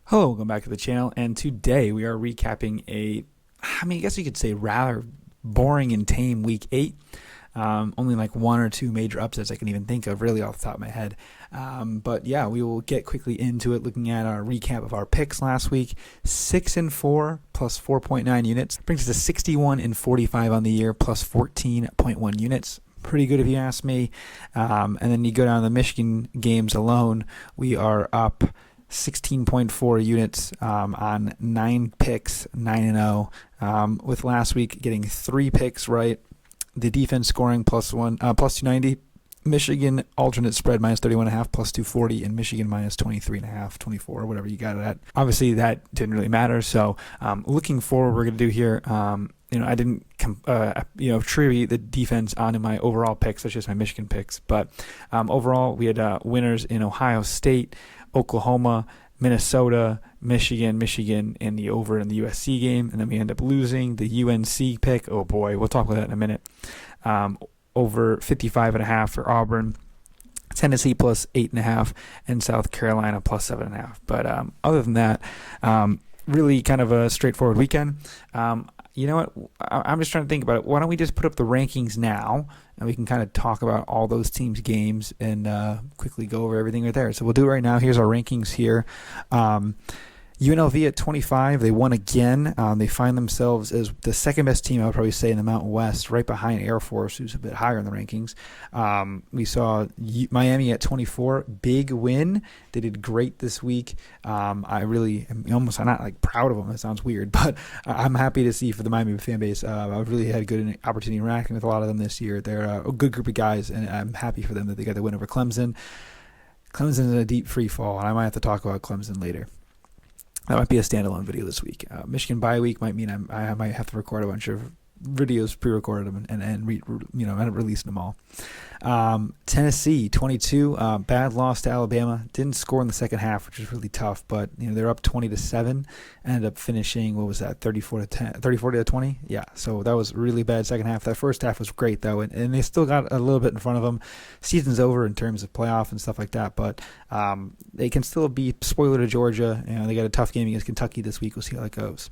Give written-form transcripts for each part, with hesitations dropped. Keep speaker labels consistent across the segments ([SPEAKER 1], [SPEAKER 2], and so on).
[SPEAKER 1] Hello, welcome back to the channel, and today we are recapping I guess you could say rather boring and tame Week 8. Only like one or two major upsets I can even think of really off the top of my head. But yeah, we will get quickly into it looking at our recap of our picks last week. 6-4 plus 4.9 units. Brings us to 61-45 on the year plus 14.1 units. Pretty good if you ask me. And then you go down to the Michigan games alone, we are up 16.4 units on 9 picks, 9-0, with last week getting 3 picks right. The defense scoring plus 290. Michigan alternate spread minus 31.5 plus 240, and Michigan minus 23.5, 24, whatever you got it at. Obviously, that didn't really matter. So, looking forward, we're going to do here. I didn't attribute the defense onto my overall picks, such as my Michigan picks. But overall, we had winners in Ohio State, Oklahoma, Minnesota, Michigan, and the over in the USC game. And then we end up losing the UNC pick. Oh boy, we'll talk about that in a minute. Over 55.5 for Auburn, Tennessee plus 8.5, and South Carolina plus 7.5. But other than that, really kind of a straightforward weekend. You know what? I'm just trying to think about it. Why don't we just put up the rankings now, and we can kind of talk about all those teams' games and quickly go over everything right there. So we'll do it right now. Here's our rankings here. UNLV at 25, they won again. They find themselves as the second best team, I would probably say, in the Mountain West, right behind Air Force, who's a bit higher in the rankings. We saw Miami at 24, big win. They did great this week. I really am almost not like proud of them. That sounds weird, but I'm happy to see for the Miami fan base. I've really had a good opportunity interacting with a lot of them this year. They're a good group of guys, and I'm happy for them that they got the win over Clemson. Clemson's in a deep free fall, and I might have to talk about Clemson later. That might be a standalone video this week. Michigan bye week might mean I might have to record a bunch of videos, pre-recorded them, and end up releasing them all. Tennessee 22, bad loss to Alabama. Didn't score in the second half, which is really tough. But they're up 20-7. Ended up finishing 34-20. Yeah, so that was really bad second half. That first half was great though, and they still got a little bit in front of them. Season's over in terms of playoff and stuff like that, but they can still be spoiler to Georgia. They got a tough game against Kentucky this week. We'll see how that goes.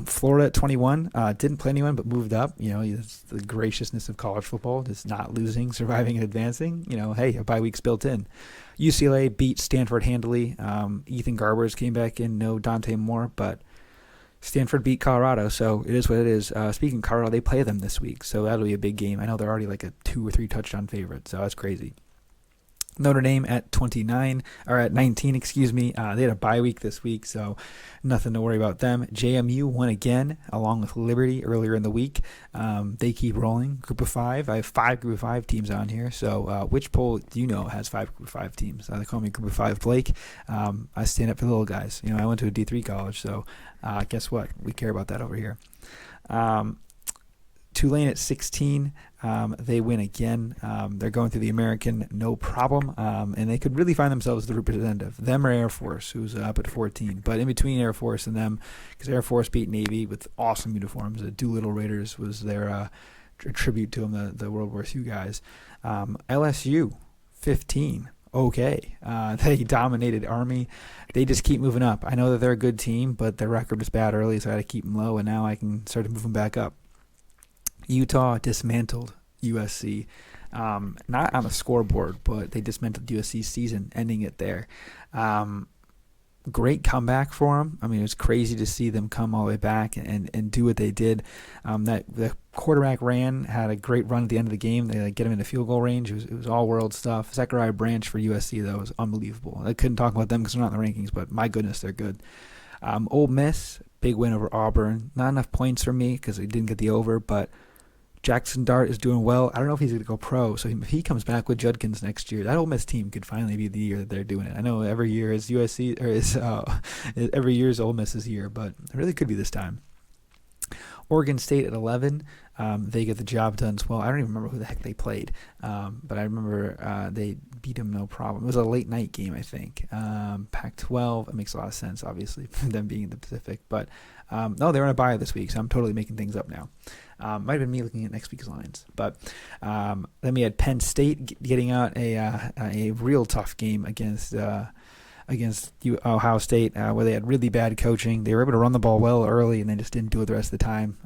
[SPEAKER 1] Florida at 21, didn't play anyone but moved up. It's the graciousness of college football, just not losing, surviving, and advancing. Hey, a bye week's built in. UCLA beat Stanford handily. Ethan Garbers came back in, no Dante Moore, but Stanford beat Colorado, so it is what it is. Speaking of Colorado, they play them this week, so that'll be a big game. I know they're already like a 2 or 3 touchdown favorite, so that's crazy. Notre Dame at 19, excuse me. They had a bye week this week, so nothing to worry about them. JMU won again, along with Liberty earlier in the week. They keep rolling. Group of 5. I have 5 Group of 5 teams on here. So which poll do you know has 5 Group of 5 teams? They call me Group of 5 Blake. I stand up for the little guys. I went to a D3 college, so guess what? We care about that over here. Tulane at 16, they win again. They're going through the American, no problem, and they could really find themselves the representative. Them or Air Force, who's up at 14. But in between Air Force and them, because Air Force beat Navy with awesome uniforms. The Doolittle Raiders was their tribute to them, the World War II guys. LSU, 15. Okay. They dominated Army. They just keep moving up. I know that they're a good team, but their record was bad early, so I had to keep them low, and now I can start to move them back up. Utah dismantled USC, not on the scoreboard, but they dismantled USC's season, ending it there. Great comeback for them. It was crazy to see them come all the way back and do what they did. That the quarterback had a great run at the end of the game. They get him into field goal range. It was all world stuff. Zachariah Branch for USC though was unbelievable. I couldn't talk about them because they're not in the rankings, but my goodness, they're good. Ole Miss, big win over Auburn. Not enough points for me because they didn't get the over, but Jackson Dart is doing well. I don't know if he's going to go pro, so if he comes back with Judkins next year, that Ole Miss team could finally be the year that they're doing it. I know every year is USC, or is every year is Ole Miss's year, but it really could be this time. Oregon State at 11, they get the job done as well. I don't even remember who the heck they played, but I remember they beat them no problem. It was a late night game, I think. Pac-12, it makes a lot of sense, obviously, them being in the Pacific, but no, they're on a bye this week, so I'm totally making things up now. Might have been me looking at next week's lines, but then we had Penn State getting out a real tough game against against Ohio State, where they had really bad coaching. They were able to run the ball well early, and they just didn't do it the rest of the time.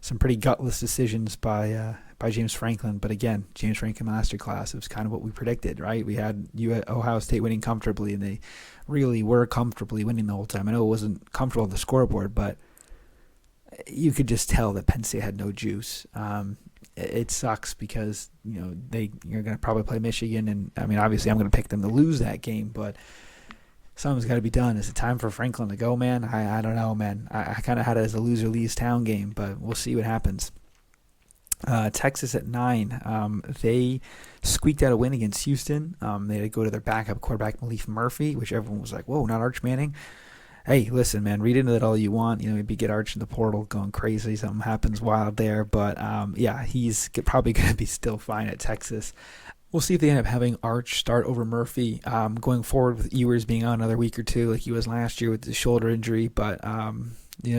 [SPEAKER 1] Some pretty gutless decisions by James Franklin, but again, James Franklin masterclass. It was kind of what we predicted, right? We had Ohio State winning comfortably, and they really were comfortably winning the whole time. I know it wasn't comfortable on the scoreboard, but you could just tell that Penn State had no juice. It sucks because you're going to probably play Michigan, and I mean, obviously, I'm going to pick them to lose that game, but something's got to be done. Is it time for Franklin to go, man? I don't know, man. I kind of had it as a loser leaves town game, but we'll see what happens. Texas at 9. They squeaked out a win against Houston. They had to go to their backup quarterback, Malik Murphy, which everyone was like, whoa, not Arch Manning. Hey, listen, man, read into that all you want. Maybe get Arch in the portal going crazy. Something happens wild there. But, he's probably going to be still fine at Texas. We'll see if they end up having Arch start over Murphy going forward with Ewers being out another week or two like he was last year with the shoulder injury. But,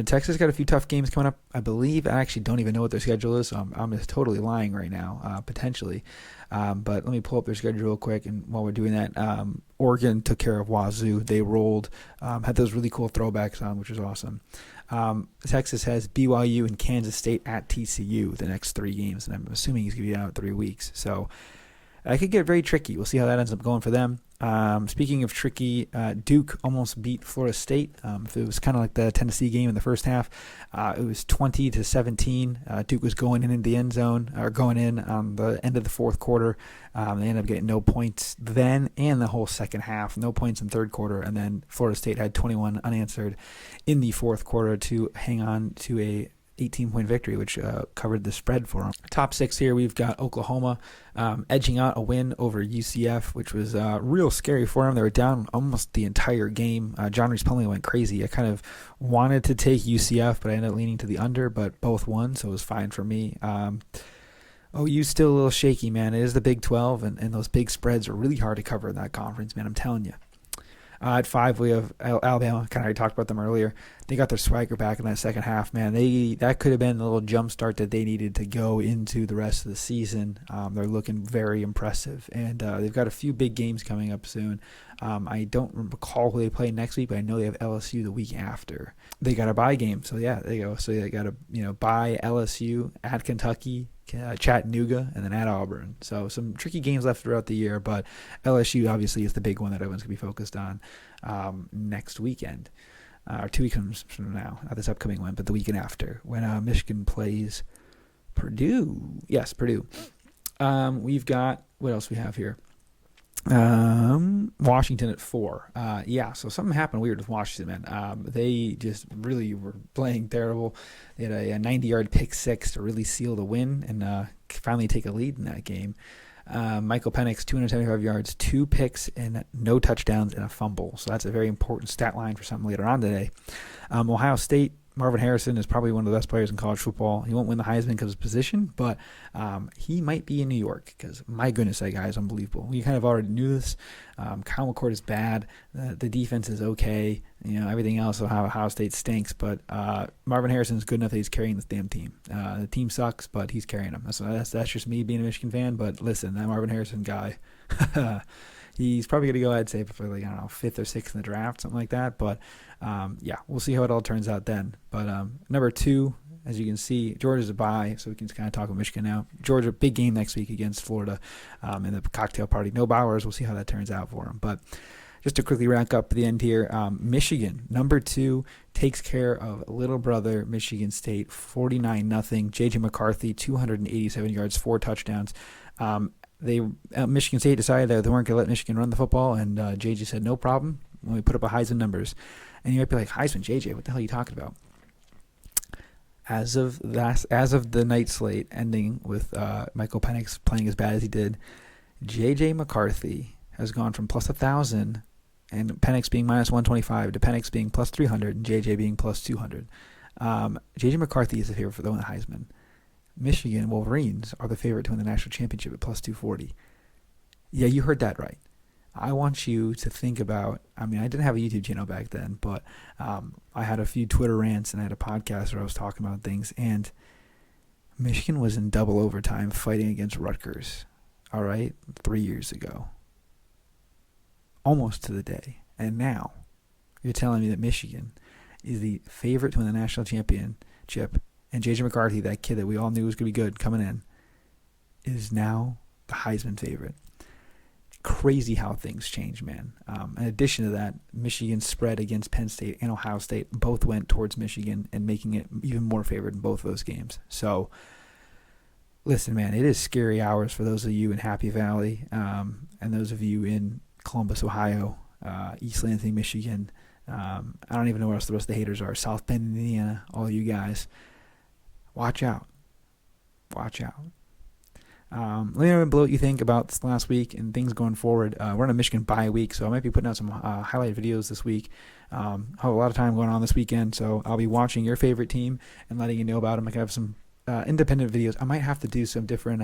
[SPEAKER 1] Texas got a few tough games coming up, I believe. I actually don't even know what their schedule is, so I'm just totally lying right now, potentially. But let me pull up their schedule real quick, and while we're doing that, Oregon took care of Wazoo. They rolled, had those really cool throwbacks on, which was awesome. Texas has BYU and Kansas State at TCU the next 3 games, and I'm assuming he's going to be out 3 weeks. So it could get very tricky. We'll see how that ends up going for them. Speaking of tricky, Duke almost beat Florida State. It was kind of like the Tennessee game in the first half. It was 20-17. Duke was going in the end zone, or going in on the end of the fourth quarter. They ended up getting no points then and the whole second half. No points in third quarter, and then Florida State had 21 unanswered in the fourth quarter to hang on to a 18-point victory, which covered the spread for them. Top 6 here, we've got Oklahoma edging out a win over UCF, which was real scary for them. They were down almost the entire game. John Reese Plumlee went crazy. I kind of wanted to take UCF, but I ended up leaning to the under, but both won, so it was fine for me. OU's still a little shaky, man. It is the Big 12, and those big spreads are really hard to cover in that conference, man. I'm telling you. At 5, we have Alabama. Kind of already talked about them earlier. They got their swagger back in that second half, man. That could have been the little jump start that they needed to go into the rest of the season. They're looking very impressive, and they've got a few big games coming up soon. I don't recall who they play next week, but I know they have LSU the week after. They got a bye game, so yeah, there you go. So they got a bye LSU at Kentucky, Chattanooga, and then at Auburn. So some tricky games left throughout the year, but LSU obviously is the big one that everyone's going to be focused on next weekend, or 2 weeks from now, not this upcoming one, but the weekend after, when Michigan plays Purdue. Yes, Purdue. We've got, what else we have here? Washington at 4. So something happened weird with Washington, man. They just really were playing terrible. They had a 90-yard pick 6 to really seal the win and finally take a lead in that game. Michael Penix, 275 yards, 2 picks, and no touchdowns and a fumble. So that's a very important stat line for something later on today. Ohio State, Marvin Harrison is probably one of the best players in college football. He won't win the Heisman because of his position, but he might be in New York because, my goodness, that guy is unbelievable. We kind of already knew this. Kyle McCord is bad. The defense is okay. Everything else of Ohio State stinks, but Marvin Harrison is good enough that he's carrying this damn team. The team sucks, but he's carrying them. That's just me being a Michigan fan, but listen, that Marvin Harrison guy, he's probably going to go, I'd say, for 5th or 6th in the draft, something like that. But, we'll see how it all turns out then. But number 2, as you can see, Georgia's a bye, so we can kind of talk about Michigan now. Georgia, big game next week against Florida in the cocktail party. No Bowers. We'll see how that turns out for them. But just to quickly rank up the end here, Michigan, number 2, takes care of little brother Michigan State, 49-0. J.J. McCarthy, 287 yards, 4 touchdowns. Michigan State decided that they weren't going to let Michigan run the football, and JJ said, no problem, when we put up a Heisman numbers. And you might be like, Heisman, JJ, what the hell are you talking about? As of the night slate ending with Michael Penix playing as bad as he did, JJ McCarthy has gone from plus 1,000 and Penix being minus 125 to Penix being plus 300 and JJ being plus 200. JJ McCarthy is the favorite for the Heisman. Michigan Wolverines are the favorite to win the national championship at plus 240. Yeah, you heard that right. I want you to think about, I didn't have a YouTube channel back then, but I had a few Twitter rants and I had a podcast where I was talking about things, and Michigan was in double overtime fighting against Rutgers, 3 years ago. Almost to the day. And now you're telling me that Michigan is the favorite to win the national championship, and J.J. McCarthy, that kid that we all knew was going to be good coming in, is now the Heisman favorite. Crazy how things change, man. In addition to that, Michigan's spread against Penn State and Ohio State both went towards Michigan and making it even more favored in both of those games. So, listen, man, it is scary hours for those of you in Happy Valley and those of you in Columbus, Ohio, East Lansing, Michigan. I don't even know where else the rest of the haters are. South Bend, Indiana, all you guys. Watch out. Watch out. Let me know below what you think about this last week and things going forward. We're in a Michigan bye week, so I might be putting out some highlight videos this week. I have a lot of time going on this weekend, so I'll be watching your favorite team and letting you know about them. I can have some independent videos. I might have to do some different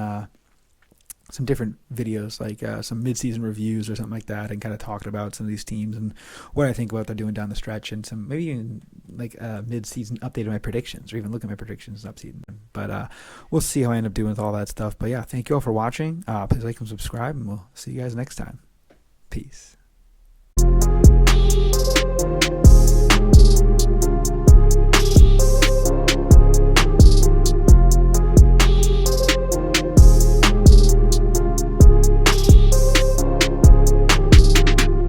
[SPEAKER 1] videos, like some mid-season reviews or something like that, and kind of talking about some of these teams and what I think about they're doing down the stretch, and some maybe even like a mid-season update of my predictions, or even look at my predictions up season. But we'll see how I end up doing with all that stuff. But yeah, thank you all for watching. Please like and subscribe, and we'll see you guys next time. Peace.